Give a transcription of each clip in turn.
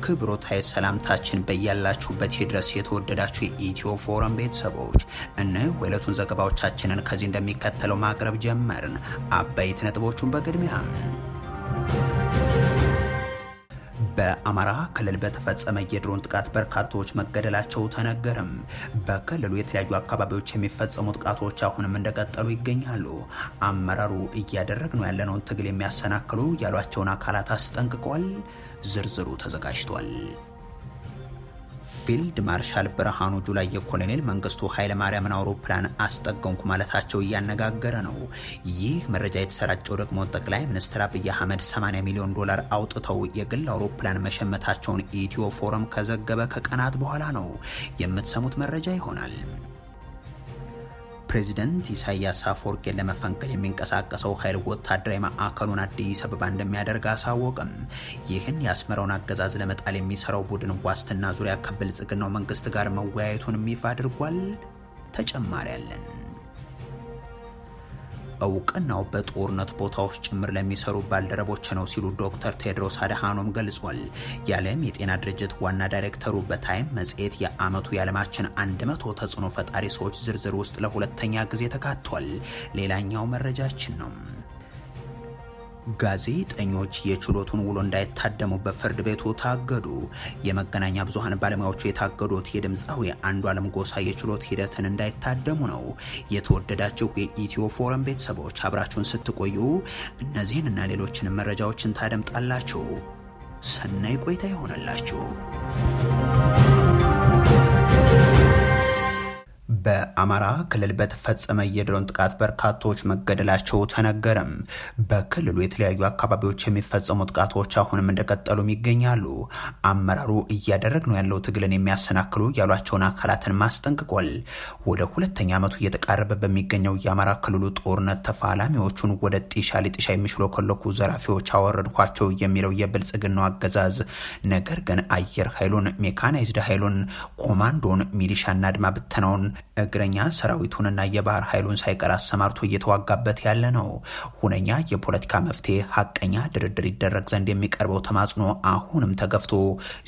አክብሮታዊ ሰላምታችን በያላችሁበት ድረስ የተወደዳችሁ የኢትዮ ፎረም ቤተሰቦች እነሆ የዕለቱን ዘገባዎቻችንን ከዚህ እንደሚከተለው ማቅረብ ጀመርን። አበይት ነጥቦቹን በቅድሚያ በአማራ ክልል በተፈጸመ የድሮን ጥቃት በርካቶች መገደላቸው ተነገረም። በክልሉ የተለያዩ አካባቢዎች የሚፈጸሙ ጥቃቶች አሁንም እንደቀጠሉ ይገኛሉ። አመራሩ እያደረግነው ያለነውን ትግል የሚያሰናክሉ ያሏቸውን አካላት አስጠንቅቋል። ዝርዝሩ ተዘጋጅቷል። ፊልድ ማርሻል ብርሃኑ ጁላ የኮሎኔል መንግስቱ ኃይለማርያምን አውሮፕላን አስጠገንኩ ማለታቸው እያነጋገረ ነው። ይህ መረጃ የተሰራጨው ደግሞ ጠቅላይ ሚኒስትር አብይ አህመድ 80 ሚሊዮን ዶላር አውጥተው የግል አውሮፕላን መሸመታቸውን ኢትዮ ፎረም ከዘገበ ከቀናት በኋላ ነው። የምትሰሙት መረጃ ይሆናል። ፕሬዚደንት ኢሳያስ አፈወርቂን ለመፈንቀል የሚንቀሳቀሰው ኃይል ወታደራዊ ማዕከሉን አዲስ አበባ እንደሚያደርግ አሳወቅም። ይህን የአስመራውን አገዛዝ ለመጣል የሚሰራው ቡድን ዋስትና ዙሪያ ከብልጽግናው መንግስት ጋር መወያየቱን ይፋ አድርጓል። ተጨማሪ ያለን እውቅናው በጦርነት ቦታዎች ጭምር ለሚሰሩ ባልደረቦች ነው ሲሉ ዶክተር ቴድሮስ አድሃኖም ገልጿል። የዓለም የጤና ድርጅት ዋና ዳይሬክተሩ በታይም መጽሔት የዓመቱ የዓለማችን 100 ተጽዕኖ ፈጣሪ ሰዎች ዝርዝር ውስጥ ለሁለተኛ ጊዜ ተካቷል። ሌላኛው መረጃችን ነው። ጋዜጠኞች የችሎቱን ውሎ እንዳይታደሙ በፍርድ ቤቱ ታገዱ። የመገናኛ ብዙሃን ባለሙያዎቹ የታገዱት የድምፃዊ አንዱዓለም ጎሳ የችሎት ሂደትን እንዳይታደሙ ነው። የተወደዳችሁ የኢትዮ ፎረም ቤተሰቦች አብራችሁን ስትቆዩ እነዚህንና ሌሎችንም መረጃዎችን ታደምጣላችሁ። ሰናይ ቆይታ ይሆንላችሁ። በአማራ ክልል በተፈጸመ የድሮን ጥቃት በርካቶች መገደላቸው ተነገረም። በክልሉ የተለያዩ አካባቢዎች የሚፈጸሙ ጥቃቶች አሁንም እንደቀጠሉም ይገኛሉ። አመራሩ እያደረግነው ያለው ትግልን የሚያሰናክሉ ያሏቸውን አካላትን ማስጠንቅቋል። ወደ ሁለተኛ ዓመቱ እየተቃረበ በሚገኘው የአማራ ክልሉ ጦርነት ተፋላሚዎቹን ወደ ጢሻ ሊጢሻ የሚሽሎከለኩ ዘራፊዎች አወረድኳቸው የሚለው የብልጽግናው አገዛዝ ነገር ግን አየር ኃይሉን፣ ሜካናይዝድ ኃይሉን፣ ኮማንዶን፣ ሚሊሻና አድማ ብተናውን እግረኛ ሰራዊቱንና የባህር ኃይሉን ሳይቀር አሰማርቶ እየተዋጋበት ያለ ነው። ሁነኛ የፖለቲካ መፍትሄ ሀቀኛ ድርድር ይደረግ ዘንድ የሚቀርበው ተማጽኖ አሁንም ተገፍቶ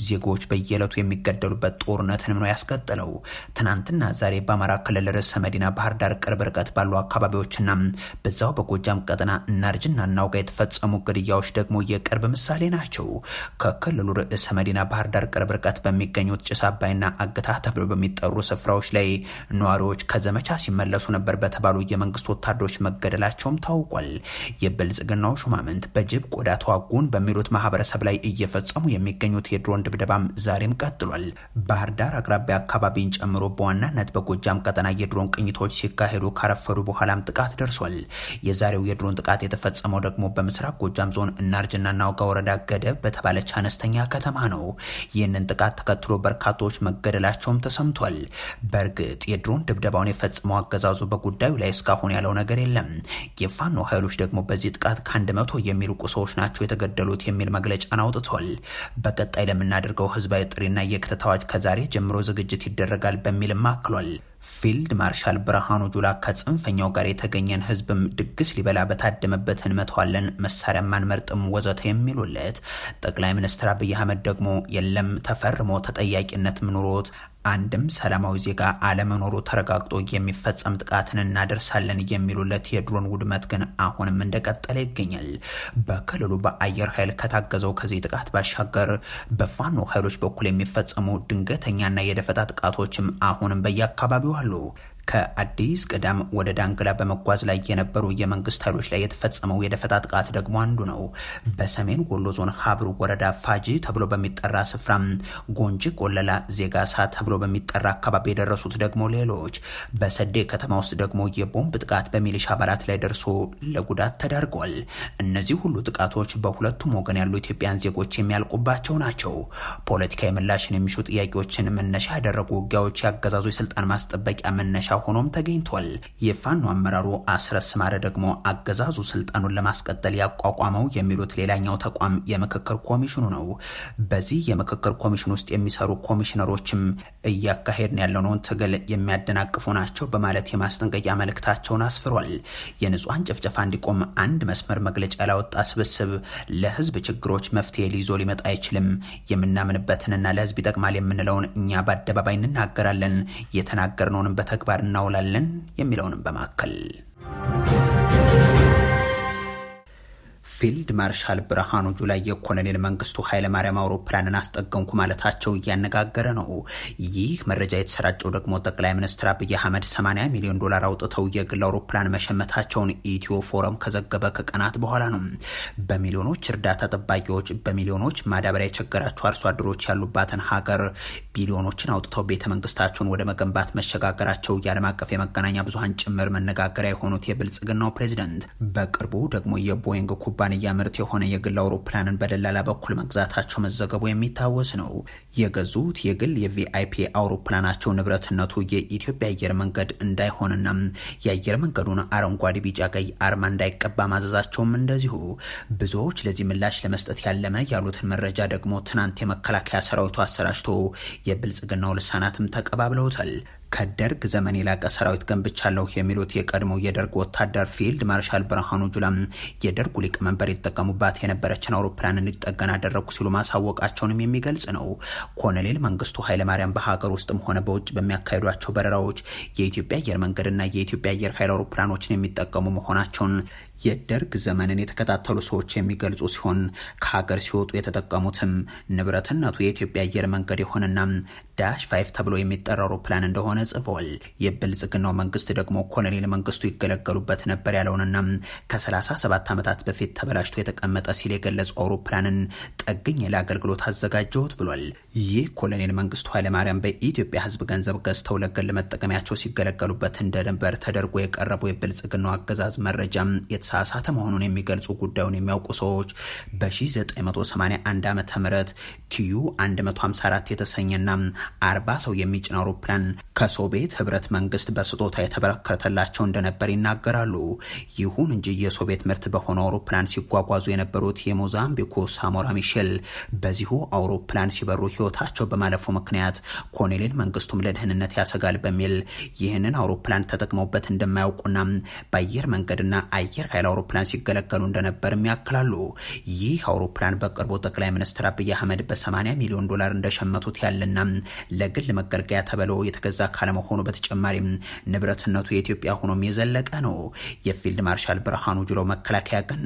ዜጎች በየዕለቱ የሚገደሉበት ጦርነትንም ነው ያስቀጠለው። ትናንትና ዛሬ በአማራ ክልል ርዕሰ መዲና ባህር ዳር ቅርብ ርቀት ባሉ አካባቢዎችና በዛው በጎጃም ቀጠና እናርጅና እናውጋ የተፈጸሙ ግድያዎች ደግሞ የቅርብ ምሳሌ ናቸው። ከክልሉ ርዕሰ መዲና ባህር ዳር ቅርብ ርቀት በሚገኙት ጭስ አባይና አግታ ተብሎ በሚጠሩ ስፍራዎች ላይ ነዋሪዎች ከዘመቻ ሲመለሱ ነበር በተባሉ የመንግስት ወታደሮች መገደላቸውም ታውቋል። የብልጽግናው ሹማምንት በጅብ ቆዳ ተዋጉን በሚሉት ማህበረሰብ ላይ እየፈጸሙ የሚገኙት የድሮን ድብደባም ዛሬም ቀጥሏል። ባህር ዳር አቅራቢያ አካባቢን ጨምሮ በዋናነት በጎጃም ቀጠና የድሮን ቅኝቶች ሲካሄዱ ካረፈዱ በኋላም ጥቃት ደርሷል። የዛሬው የድሮን ጥቃት የተፈጸመው ደግሞ በምስራቅ ጎጃም ዞን እናርጅና እናውጋ ወረዳ ገደብ በተባለች አነስተኛ ከተማ ነው። ይህንን ጥቃት ተከትሎ በርካቶች መገደላቸውም ተሰምቷል። በእርግጥ የድሮን ድብደባውን የፈጸመው አገዛዙ በጉዳዩ ላይ እስካሁን ያለው ነገር የለም። የፋኖ ኃይሎች ደግሞ በዚህ ጥቃት ከ100 የሚልቁ ሰዎች ናቸው የተገደሉት የሚል መግለጫን አውጥቷል። በቀጣይ ለምናደርገው ህዝባዊ ጥሪና የክተት አዋጅ ከዛሬ ጀምሮ ዝግጅት ይደረጋል በሚልም አክሏል። ፊልድ ማርሻል ብርሃኑ ጁላ ከጽንፈኛው ጋር የተገኘን ህዝብም ድግስ ሊበላ በታደመበት እንመተዋለን፣ መሳሪያም አንመርጥም ወዘተ የሚሉለት ጠቅላይ ሚኒስትር አብይ አህመድ ደግሞ የለም ተፈርሞ ተጠያቂነት ምኑሮት አንድም ሰላማዊ ዜጋ አለመኖሩ ተረጋግጦ የሚፈጸም ጥቃትን እናደርሳለን የሚሉለት የድሮን ውድመት ግን አሁንም እንደቀጠለ ይገኛል። በክልሉ በአየር ኃይል ከታገዘው ከዚህ ጥቃት ባሻገር በፋኖ ኃይሎች በኩል የሚፈጸሙ ድንገተኛና የደፈጣ ጥቃቶችም አሁንም በየአካባቢው አሉ። ከአዲስ ቅዳም ወደ ዳንግላ በመጓዝ ላይ የነበሩ የመንግስት ኃይሎች ላይ የተፈጸመው የደፈጣ ጥቃት ደግሞ አንዱ ነው። በሰሜን ወሎ ዞን ሀብሩ ወረዳ ፋጂ ተብሎ በሚጠራ ስፍራ ጎንጂ ቆለላ ዜጋሳ ተብሎ በሚጠራ አካባቢ የደረሱት ደግሞ ሌሎች። በሰዴ ከተማ ውስጥ ደግሞ የቦምብ ጥቃት በሚሊሻ አባላት ላይ ደርሶ ለጉዳት ተዳርጓል። እነዚህ ሁሉ ጥቃቶች በሁለቱም ወገን ያሉ ኢትዮጵያን ዜጎች የሚያልቁባቸው ናቸው። ፖለቲካዊ ምላሽን የሚሹ ጥያቄዎችን መነሻ ያደረጉ ውጊያዎች ያገዛዙ የስልጣን ማስጠበቂያ መነሻ ሆኖም ተገኝቷል። የፋኖ አመራሩ አስረስ ማረ ደግሞ አገዛዙ ስልጣኑን ለማስቀጠል ያቋቋመው የሚሉት ሌላኛው ተቋም የምክክር ኮሚሽኑ ነው። በዚህ የምክክር ኮሚሽን ውስጥ የሚሰሩ ኮሚሽነሮችም እያካሄድን ያለውን ትግል የሚያደናቅፉ ናቸው በማለት የማስጠንቀቂያ መልእክታቸውን አስፍሯል። የንጹሃን ጭፍጨፋ እንዲቆም አንድ መስመር መግለጫ ያላወጣ ስብስብ ለህዝብ ችግሮች መፍትሄ ሊይዞ ሊመጣ አይችልም፣ የምናምንበትንና ለህዝብ ይጠቅማል የምንለውን እኛ በአደባባይ እንናገራለን፣ የተናገርነውንም በተግባር እናውላለን የሚለውንም በማከል ፊልድ ማርሻል ብርሃኑ ጁላ የኮሎኔል መንግስቱ ኃይለማርያም አውሮፕላንን አስጠገንኩ ማለታቸው እያነጋገረ ነው። ይህ መረጃ የተሰራጨው ደግሞ ጠቅላይ ሚኒስትር አብይ አህመድ 80 ሚሊዮን ዶላር አውጥተው የግል አውሮፕላን መሸመታቸውን ኢትዮ ፎረም ከዘገበ ከቀናት በኋላ ነው። በሚሊዮኖች እርዳታ ጠባቂዎች፣ በሚሊዮኖች ማዳበሪያ የቸገራቸው አርሶ አደሮች ያሉባትን ሀገር ቢሊዮኖችን አውጥተው ቤተ መንግስታቸውን ወደ መገንባት መሸጋገራቸው የዓለም አቀፍ የመገናኛ ብዙሃን ጭምር መነጋገሪያ የሆኑት የብልጽግናው ፕሬዚደንት በቅርቡ ደግሞ የቦይንግ ኩባንያ ምርት የሆነ የግል አውሮፕላንን በደላላ በኩል መግዛታቸው መዘገቡ የሚታወስ ነው። የገዙት የግል የቪአይፒ አውሮፕላናቸው ንብረትነቱ የኢትዮጵያ አየር መንገድ እንዳይሆንና የአየር መንገዱን አረንጓዴ፣ ቢጫ፣ ቀይ አርማ እንዳይቀባ ማዘዛቸውም እንደዚሁ። ብዙዎች ለዚህ ምላሽ ለመስጠት ያለመ ያሉትን መረጃ ደግሞ ትናንት የመከላከያ ሰራዊቱ አሰራጭቶ የብልጽግናው ልሳናትም ተቀባብለውታል። ከደርግ ዘመን የላቀ ሰራዊት ገንብቻለሁ የሚሉት የቀድሞው የደርግ ወታደር ፊልድ ማርሻል ብርሃኑ ጁላም የደርጉ ሊቀመንበር ይጠቀሙባት የነበረችን አውሮፕላን እንዲጠገን አደረጉ ሲሉ ማሳወቃቸውንም የሚገልጽ ነው። ኮሎኔል መንግስቱ ኃይለማርያም በሀገር ውስጥም ሆነ በውጭ በሚያካሂዷቸው በረራዎች የኢትዮጵያ አየር መንገድና የኢትዮጵያ አየር ኃይል አውሮፕላኖችን የሚጠቀሙ መሆናቸውን የደርግ ዘመንን የተከታተሉ ሰዎች የሚገልጹ ሲሆን ከሀገር ሲወጡ የተጠቀሙትም ንብረትነቱ የኢትዮጵያ አየር መንገድ የሆነና ዳሽ 5 ተብሎ የሚጠራ አውሮፕላን እንደሆነ ጽፏል። የብልጽግናው መንግስት ደግሞ ኮሎኔል መንግስቱ ይገለገሉበት ነበር ያለውንና ከ37 ዓመታት በፊት ተበላሽቶ የተቀመጠ ሲል የገለጸው አውሮፕላንን ጠግኝ ለአገልግሎት አዘጋጀሁት ብሏል። ይህ ኮሎኔል መንግስቱ ኃይለማርያም በኢትዮጵያ ህዝብ ገንዘብ ገዝተው ለግል መጠቀሚያቸው ሲገለገሉበት እንደነበር ተደርጎ የቀረበው የብልጽግናው አገዛዝ መረጃም የተሳሳተ መሆኑን የሚገልጹ ጉዳዩን የሚያውቁ ሰዎች በ1981 ዓመተ ምህረት ቲዩ 154 የተሰኘና 40 ሰው የሚጭን አውሮፕላን ከሶቪየት ህብረት መንግስት በስጦታ የተበረከተላቸው እንደነበር ይናገራሉ። ይሁን እንጂ የሶቪየት ምርት በሆነ አውሮፕላን ሲጓጓዙ የነበሩት የሞዛምቢኩ ሳሞራ ሚሼል በዚሁ አውሮፕላን ሲበሩ ህይወታቸው በማለፉ ምክንያት ኮሎኔል መንግስቱም ለደህንነት ያሰጋል በሚል ይህንን አውሮፕላን ተጠቅመውበት እንደማያውቁና በአየር መንገድና አየር ኃይል አውሮፕላን ሲገለገሉ እንደነበርም ያክላሉ። ይህ አውሮፕላን በቅርቡ ጠቅላይ ሚኒስትር አብይ አህመድ በ80 ሚሊዮን ዶላር እንደሸመቱት ያለና ለግል መገልገያ ተብሎ የተገዛ ካለመሆኑ በተጨማሪም ንብረትነቱ የኢትዮጵያ ሆኖም የዘለቀ ነው። የፊልድ ማርሻል ብርሃኑ ጁላ መከላከያ ግን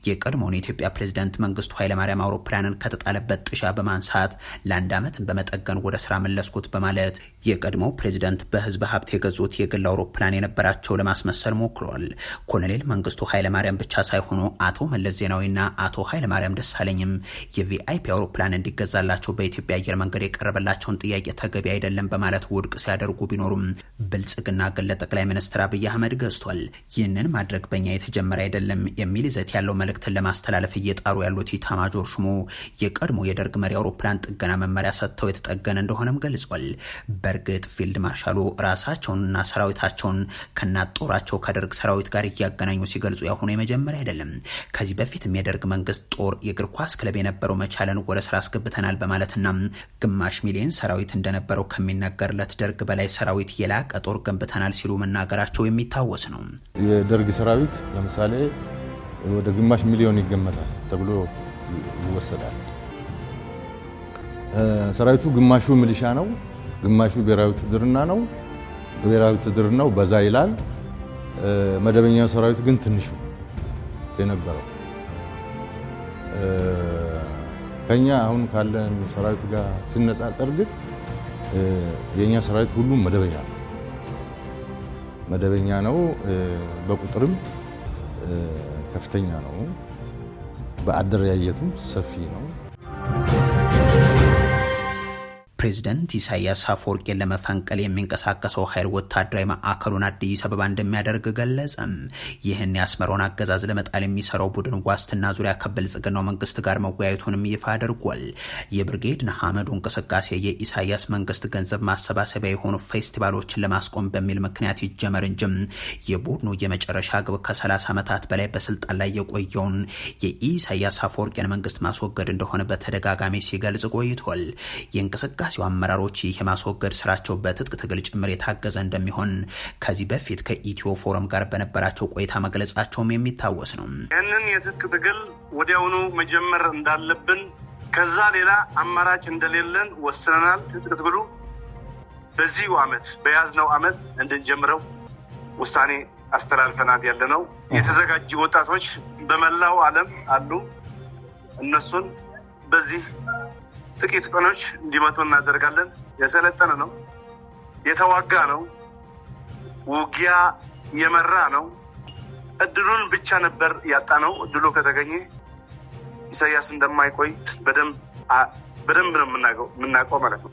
የቀድሞውን የኢትዮጵያ ፕሬዝዳንት መንግስቱ ኃይለማርያም አውሮፕላንን ከተጣለበት ጥሻ በማንሳት ለአንድ ዓመት በመጠገን ወደ ስራ መለስኩት በማለት የቀድሞው ፕሬዝዳንት በህዝብ ሀብት የገዙት የግል አውሮፕላን የነበራቸው ለማስመሰል ሞክሯል። ኮሎኔል መንግስቱ ኃይለማርያም ብቻ ሳይሆኑ አቶ መለስ ዜናዊና አቶ ኃይለማርያም ደሳለኝም የቪአይፒ አውሮፕላን እንዲገዛላቸው በኢትዮጵያ አየር መንገድ የቀረበላቸውን ጥያቄ ተገቢ አይደለም በማለት ውድቅ ሲያደርጉ ቢኖሩም ብልጽግና ግን ለጠቅላይ ሚኒስትር አብይ አህመድ ገዝቷል። ይህንን ማድረግ በኛ የተጀመረ አይደለም የሚል ይዘት ያለው መልእክትን ለማስተላለፍ እየጣሩ ያሉት ኢታማጆር ሹሙ የቀድሞ የደርግ መሪ አውሮፕላን ጥገና መመሪያ ሰጥተው የተጠገነ እንደሆነም ገልጿል። በእርግጥ ፊልድ ማርሻሉ ራሳቸውንና ሰራዊታቸውን ከናጦራቸው ከደርግ ሰራዊት ጋር እያገናኙ ሲገልጹ ያሁኑ የመጀመሪያ አይደለም። ከዚህ በፊትም የደርግ መንግስት ጦር የእግር ኳስ ክለብ የነበረው መቻለን ወደ ስራ አስገብተናል በማለትና ግማሽ ሚሊዮን ሰራዊት እንደነበረው ከሚነገርለት ደርግ በላይ ሰራዊት የላቀ ጦር ገንብተናል ሲሉ መናገራቸው የሚታወስ ነው። የደርግ ሰራዊት ለምሳሌ ወደ ግማሽ ሚሊዮን ይገመታል ተብሎ ይወሰዳል። ሰራዊቱ ግማሹ ሚሊሻ ነው፣ ግማሹ ብሔራዊ ውትድርና ነው። ብሔራዊ ውትድርናው በዛ ይላል። መደበኛው ሰራዊት ግን ትንሽ የነበረው ከኛ አሁን ካለን ሰራዊት ጋር ሲነጻጸር ግን የኛ ሰራዊት ሁሉም መደበኛ ነው። በቁጥርም ከፍተኛ ነው። በአደረጃጀትም ሰፊ ነው። ፕሬዝደንት ኢሳያስ አፈወርቂን ለመፈንቀል የሚንቀሳቀሰው ኃይል ወታደራዊ ማዕከሉን አዲስ አበባ እንደሚያደርግ ገለጸ። ይህን የአስመራውን አገዛዝ ለመጣል የሚሰራው ቡድን ዋስትና ዙሪያ ከብልጽግናው መንግስት ጋር መወያየቱንም ይፋ አድርጓል። የብርጌድ ንሓመዱ እንቅስቃሴ የኢሳያስ መንግስት ገንዘብ ማሰባሰቢያ የሆኑ ፌስቲቫሎችን ለማስቆም በሚል ምክንያት ይጀመር እንጂ የቡድኑ የመጨረሻ ግብ ከ30 ዓመታት በላይ በስልጣን ላይ የቆየውን የኢሳያስ አፈወርቂን መንግስት ማስወገድ እንደሆነ በተደጋጋሚ ሲገልጽ ቆይቷል። የእንቅስቃሴው አመራሮች ይህ የማስወገድ ስራቸው በትጥቅ ትግል ጭምር የታገዘ እንደሚሆን ከዚህ በፊት ከኢትዮ ፎረም ጋር በነበራቸው ቆይታ መግለጻቸውም የሚታወስ ነው። ይህንን የትጥቅ ትግል ወዲያውኑ መጀመር እንዳለብን ከዛ ሌላ አማራጭ እንደሌለን ወስነናል። ትጥቅ ትግሉ በዚሁ ዓመት በያዝነው ዓመት እንድንጀምረው ውሳኔ አስተላልፈናል። ያለነው የተዘጋጁ ወጣቶች በመላው ዓለም አሉ። እነሱን በዚህ ጥቂት ቀኖች እንዲመጡ እናደርጋለን። የሰለጠነ ነው፣ የተዋጋ ነው፣ ውጊያ የመራ ነው። እድሉን ብቻ ነበር ያጣነው። እድሉ ከተገኘ ኢሳያስ እንደማይቆይ በደንብ ነው የምናውቀው ማለት ነው።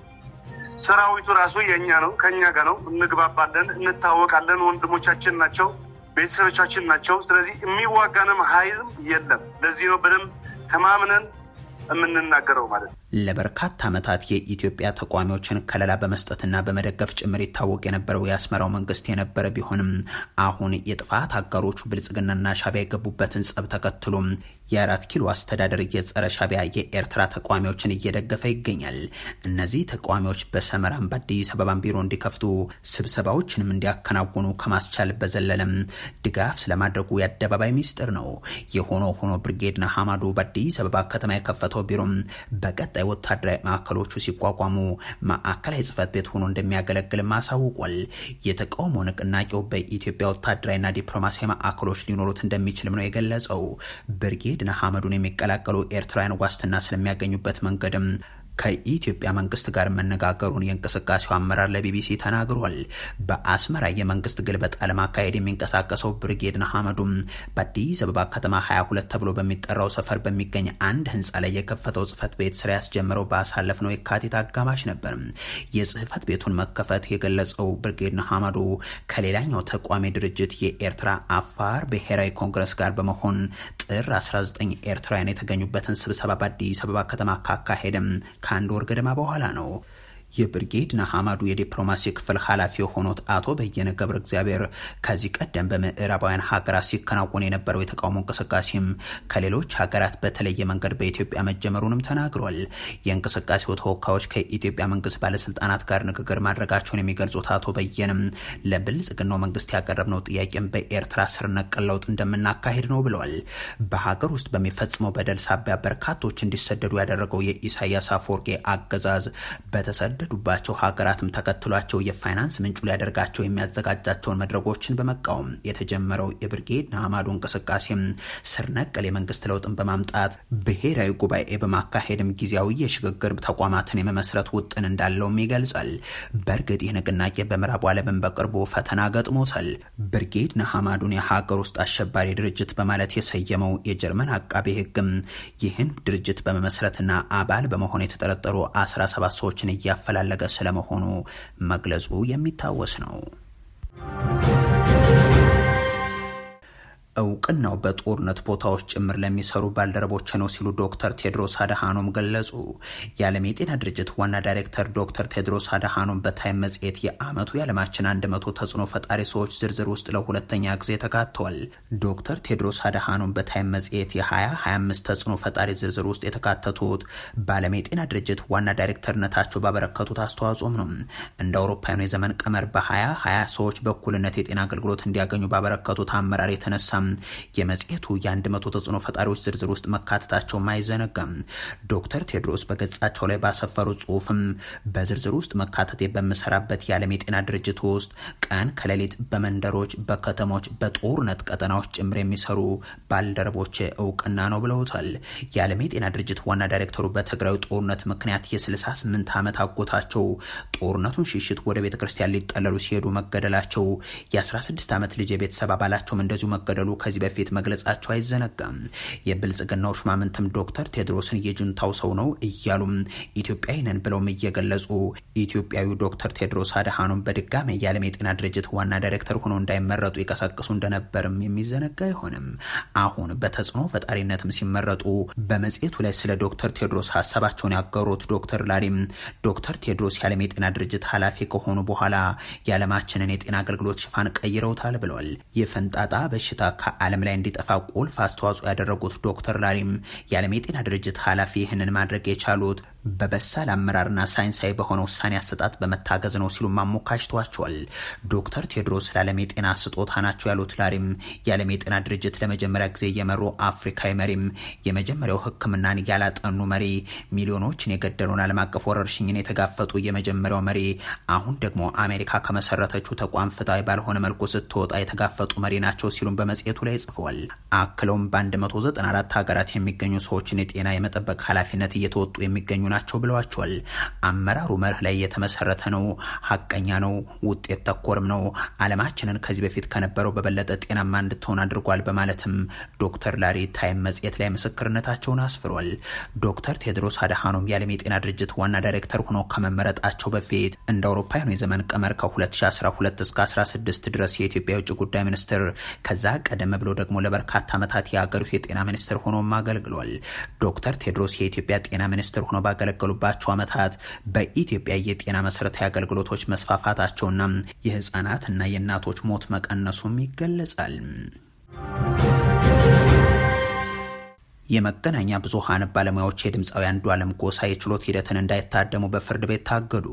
ሰራዊቱ ራሱ የኛ ነው፣ ከኛ ጋር ነው። እንግባባለን፣ እንታወቃለን። ወንድሞቻችን ናቸው፣ ቤተሰቦቻችን ናቸው። ስለዚህ የሚዋጋንም ኃይልም የለም። ለዚህ ነው በደንብ ተማምነን የምንናገረው ማለት ነው። ለበርካታ ዓመታት የኢትዮጵያ ተቋሚዎችን ከለላ በመስጠትና በመደገፍ ጭምር ይታወቅ የነበረው የአስመራው መንግስት የነበረ ቢሆንም አሁን የጥፋት አጋሮቹ ብልጽግናና ሻዕቢያ የገቡበትን ጸብ ተከትሎ የ4 ኪሎ አስተዳደር የጸረ ሻዕቢያ የኤርትራ ተቋሚዎችን እየደገፈ ይገኛል። እነዚህ ተቋሚዎች በሰመራም በአዲስ አበባም ቢሮ እንዲከፍቱ ስብሰባዎችንም እንዲያከናውኑ ከማስቻል በዘለለም ድጋፍ ስለማድረጉ የአደባባይ ሚስጥር ነው። የሆኖ ሆኖ ብርጌድ ንሓመዱ በአዲስ አበባ ከተማ የከፈተው ቢሮም በቀጣይ ወታደራዊ ማዕከሎቹ ሲቋቋሙ ማዕከላዊ ጽህፈት ቤት ሆኖ እንደሚያገለግል ማሳውቋል። የተቃውሞ ንቅናቄው በኢትዮጵያ ወታደራዊና ዲፕሎማሲያዊ ማዕከሎች ሊኖሩት እንደሚችልም ነው የገለጸው። ብርጌድ ንሓመዱን የሚቀላቀሉ ኤርትራውያን ዋስትና ስለሚያገኙበት መንገድም ከኢትዮጵያ መንግስት ጋር መነጋገሩን የእንቅስቃሴው አመራር ለቢቢሲ ተናግሯል። በአስመራ የመንግስት ግልበጣ ለማካሄድ የሚንቀሳቀሰው ብርጌድ ንሓመዱም በአዲስ አበባ ከተማ 22 ተብሎ በሚጠራው ሰፈር በሚገኝ አንድ ህንፃ ላይ የከፈተው ጽህፈት ቤት ስራ ያስጀመረው ባሳለፍነው የካቲት አጋማሽ ነበር። የጽህፈት ቤቱን መከፈት የገለጸው ብርጌድ ንሓመዱ ከሌላኛው ተቋሚ ድርጅት የኤርትራ አፋር ብሔራዊ ኮንግረስ ጋር በመሆን ጥር 19 ኤርትራውያን የተገኙበትን ስብሰባ በአዲስ አበባ ከተማ ካካሄደም ከአንድ ወር ገደማ በኋላ ነው። የብርጌድ ንሓመዱ የዲፕሎማሲ ክፍል ኃላፊ የሆኑት አቶ በየነ ገብረ እግዚአብሔር ከዚህ ቀደም በምዕራባውያን ሀገራት ሲከናወን የነበረው የተቃውሞ እንቅስቃሴም ከሌሎች ሀገራት በተለየ መንገድ በኢትዮጵያ መጀመሩንም ተናግሯል። የእንቅስቃሴው ተወካዮች ከኢትዮጵያ መንግስት ባለስልጣናት ጋር ንግግር ማድረጋቸውን የሚገልጹት አቶ በየንም ለብልጽግናው መንግስት ያቀረብነው ጥያቄም በኤርትራ ስር ነቀል ለውጥ እንደምናካሄድ ነው ብለዋል። በሀገር ውስጥ በሚፈጽመው በደል ሳቢያ በርካቶች እንዲሰደዱ ያደረገው የኢሳያስ አፈወርቂ አገዛዝ በተሰደዱባቸው ሀገራትም ተከትሏቸው የፋይናንስ ምንጩ ሊያደርጋቸው የሚያዘጋጃቸውን መድረኮችን በመቃወም የተጀመረው የብርጌድ ንሓመዱ እንቅስቃሴም ስር ነቀል የመንግስት ለውጥን በማምጣት ብሔራዊ ጉባኤ በማካሄድም ጊዜያዊ የሽግግር ተቋማትን የመመስረት ውጥን እንዳለውም ይገልጻል። በእርግጥ ይህ ንቅናቄ በምዕራቡ ዓለምን በቅርቡ ፈተና ገጥሞታል። ብርጌድ ንሓመዱን የሀገር ውስጥ አሸባሪ ድርጅት በማለት የሰየመው የጀርመን አቃቤ ሕግም ይህን ድርጅት በመመስረትና አባል በመሆን የተጠረጠሩ 17 ሰዎችን እያፈላለገ ስለመሆኑ መግለጹ የሚታወስ ነው። እውቅናው በጦርነት ቦታዎች ጭምር ለሚሰሩ ባልደረቦች ነው ሲሉ ዶክተር ቴድሮስ አድሃኖም ገለጹ። የዓለም የጤና ድርጅት ዋና ዳይሬክተር ዶክተር ቴድሮስ አድሃኖም በታይም መጽሔት የዓመቱ የዓለማችን 100 ተጽዕኖ ፈጣሪ ሰዎች ዝርዝር ውስጥ ለሁለተኛ ጊዜ ተካተዋል። ዶክተር ቴድሮስ አድሃኖም በታይም መጽሔት የ2025 ተጽዕኖ ፈጣሪ ዝርዝር ውስጥ የተካተቱት በዓለም የጤና ድርጅት ዋና ዳይሬክተርነታቸው ባበረከቱት አስተዋጽኦም ነው። እንደ አውሮፓውያኑ የዘመን ቀመር በ2020 ሰዎች በእኩልነት የጤና አገልግሎት እንዲያገኙ ባበረከቱት አመራር የተነሳ የመጽሔቱ የ100 ተጽዕኖ ፈጣሪዎች ዝርዝር ውስጥ መካተታቸውም አይዘነጋም። ዶክተር ቴድሮስ በገጻቸው ላይ ባሰፈሩ ጽሁፍም በዝርዝር ውስጥ መካተት በምሰራበት የዓለም የጤና ድርጅት ውስጥ ቀን ከሌሊት በመንደሮች፣ በከተሞች፣ በጦርነት ቀጠናዎች ጭምር የሚሰሩ ባልደረቦች እውቅና ነው ብለውታል። የዓለም የጤና ድርጅት ዋና ዳይሬክተሩ በትግራዩ ጦርነት ምክንያት የ68 ዓመት አጎታቸው ጦርነቱን ሽሽት ወደ ቤተ ክርስቲያን ሊጠለሉ ሲሄዱ መገደላቸው፣ የ16 ዓመት ልጅ የቤተሰብ አባላቸውም እንደዚሁ መገደሉ ከዚህ በፊት መግለጻቸው አይዘነጋም። የብልጽግናው ሹማምንትም ዶክተር ቴድሮስን የጁንታው ሰው ነው እያሉም ኢትዮጵያዊ ነን ብለውም እየገለጹ ኢትዮጵያዊው ዶክተር ቴድሮስ አድሃኖም በድጋሚ የዓለም የጤና ድርጅት ዋና ዳይሬክተር ሆኖ እንዳይመረጡ ይቀሰቅሱ እንደነበርም የሚዘነጋ አይሆንም። አሁን በተጽዕኖ ፈጣሪነትም ሲመረጡ በመጽሔቱ ላይ ስለ ዶክተር ቴድሮስ ሀሳባቸውን ያገሩት ዶክተር ላሪም ዶክተር ቴድሮስ የዓለም የጤና ድርጅት ኃላፊ ከሆኑ በኋላ የዓለማችንን የጤና አገልግሎት ሽፋን ቀይረውታል ብለዋል። የፈንጣጣ በሽታ ከዓለም ላይ እንዲጠፋ ቁልፍ አስተዋጽኦ ያደረጉት ዶክተር ላሪም የዓለም የጤና ድርጅት ኃላፊ ይህንን ማድረግ የቻሉት በበሳል አመራርና ሳይንሳዊ በሆነ ውሳኔ አሰጣጥ በመታገዝ ነው ሲሉ ማሞካሽቷቸዋል። ዶክተር ቴድሮስ ለዓለም የጤና ስጦታ ናቸው ያሉት ላሪም የዓለም የጤና ድርጅት ለመጀመሪያ ጊዜ የመሩ አፍሪካዊ መሪም፣ የመጀመሪያው ሕክምናን ያላጠኑ መሪ፣ ሚሊዮኖችን የገደሉን ዓለም አቀፍ ወረርሽኝን የተጋፈጡ የመጀመሪያው መሪ፣ አሁን ደግሞ አሜሪካ ከመሰረተችው ተቋም ፍትሃዊ ባልሆነ መልኩ ስትወጣ የተጋፈጡ መሪ ናቸው ሲሉም በመጽሔቱ ላይ ጽፈዋል። አክለውም በ194 ሀገራት የሚገኙ ሰዎችን የጤና የመጠበቅ ኃላፊነት እየተወጡ የሚገኙ ናቸው ብለዋቸዋል። አመራሩ መርህ ላይ የተመሰረተ ነው፣ ሀቀኛ ነው፣ ውጤት ተኮርም ነው፣ ዓለማችንን ከዚህ በፊት ከነበረው በበለጠ ጤናማ እንድትሆን አድርጓል በማለትም ዶክተር ላሪ ታይም መጽሔት ላይ ምስክርነታቸውን አስፍሯል። ዶክተር ቴድሮስ አድሃኖም የዓለም የጤና ድርጅት ዋና ዳይሬክተር ሆኖ ከመመረጣቸው በፊት እንደ አውሮፓውያኑ የዘመን ቀመር ከ2012 እስከ 16 ድረስ የኢትዮጵያ የውጭ ጉዳይ ሚኒስትር፣ ከዛ ቀደም ብሎ ደግሞ ለበርካታ ዓመታት የሀገሪቱ የጤና ሚኒስትር ሆኖም አገልግሏል። ዶክተር ቴድሮስ የኢትዮጵያ ጤና ሚኒስትር ሆኖ ባገለገሉባቸው ዓመታት በኢትዮጵያ የጤና መሰረታዊ አገልግሎቶች መስፋፋታቸውና የህፃናትና የእናቶች ሞት መቀነሱም ይገለጻል። የመገናኛ ብዙሃን ባለሙያዎች የድምፃዊ አንዱዓለም ጎሳ የችሎት ሂደትን እንዳይታደሙ በፍርድ ቤት ታገዱ።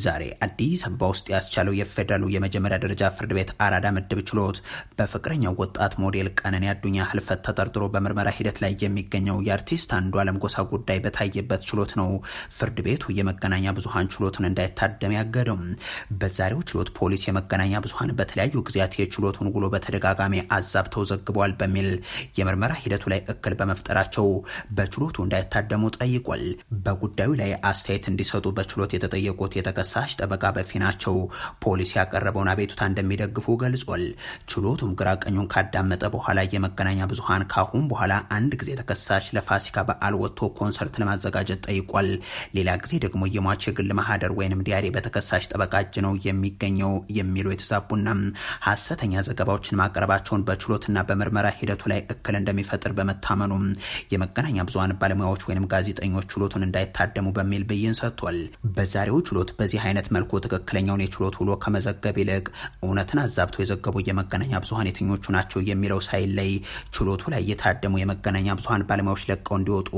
ዛሬ አዲስ አበባ ውስጥ ያስቻለው የፌደራሉ የመጀመሪያ ደረጃ ፍርድ ቤት አራዳ ምድብ ችሎት በፍቅረኛው ወጣት ሞዴል ቀነኒ አዱኛ ህልፈት ተጠርጥሮ በምርመራ ሂደት ላይ የሚገኘው የአርቲስት አንዱዓለም ጎሳ ጉዳይ በታየበት ችሎት ነው ፍርድ ቤቱ የመገናኛ ብዙሃን ችሎቱን እንዳይታደም ያገደው። በዛሬው ችሎት ፖሊስ የመገናኛ ብዙሃን በተለያዩ ጊዜያት የችሎቱን ውሎ በተደጋጋሚ አዛብተው ዘግበዋል በሚል የምርመራ ሂደቱ ላይ እክል በመፍጠር ቸው በችሎቱ እንዳይታደሙ ጠይቋል። በጉዳዩ ላይ አስተያየት እንዲሰጡ በችሎት የተጠየቁት የተከሳሽ ጠበቃ በፊናቸው ፖሊስ ያቀረበውን አቤቱታ እንደሚደግፉ ገልጿል። ችሎቱም ግራ ቀኙን ካዳመጠ በኋላ የመገናኛ ብዙሃን ካሁን በኋላ አንድ ጊዜ ተከሳሽ ለፋሲካ በዓል ወጥቶ ኮንሰርት ለማዘጋጀት ጠይቋል። ሌላ ጊዜ ደግሞ የሟች የግል ማህደር ወይንም ዲያሪ በተከሳሽ ጠበቃ እጅ ነው የሚገኘው የሚሉ የተዛቡና ሐሰተኛ ዘገባዎችን ማቅረባቸውን በችሎትና በምርመራ ሂደቱ ላይ እክል እንደሚፈጥር በመታመኑ የመገናኛ ብዙሃን ባለሙያዎች ወይንም ጋዜጠኞች ችሎቱን እንዳይታደሙ በሚል ብይን ሰጥቷል። በዛሬው ችሎት በዚህ አይነት መልኩ ትክክለኛውን የችሎት ውሎ ከመዘገብ ይልቅ እውነትን አዛብተው የዘገቡ የመገናኛ ብዙሃን የትኞቹ ናቸው የሚለው ሳይለይ ችሎቱ ላይ የታደሙ የመገናኛ ብዙሃን ባለሙያዎች ለቀው እንዲወጡ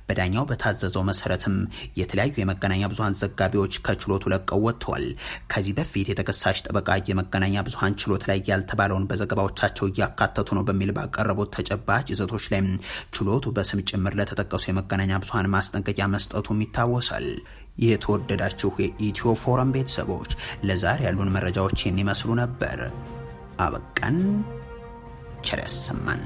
በዳኛው በታዘዘው መሰረትም የተለያዩ የመገናኛ ብዙሃን ዘጋቢዎች ከችሎቱ ለቀው ወጥተዋል። ከዚህ በፊት የተከሳሽ ጠበቃ የመገናኛ ብዙሃን ችሎት ላይ ያልተባለውን በዘገባዎቻቸው እያካተቱ ነው በሚል ባቀረቡት ተጨባጭ ይዘቶች ላይ ችሎቱ በስም ጭምር ለተጠቀሱ የመገናኛ ብዙሃን ማስጠንቀቂያ መስጠቱም ይታወሳል። የተወደዳችሁ የኢትዮ ፎረም ቤተሰቦች ለዛሬ ያሉን መረጃዎች ይመስሉ ነበር። አበቃን። ቸር ያሰማን።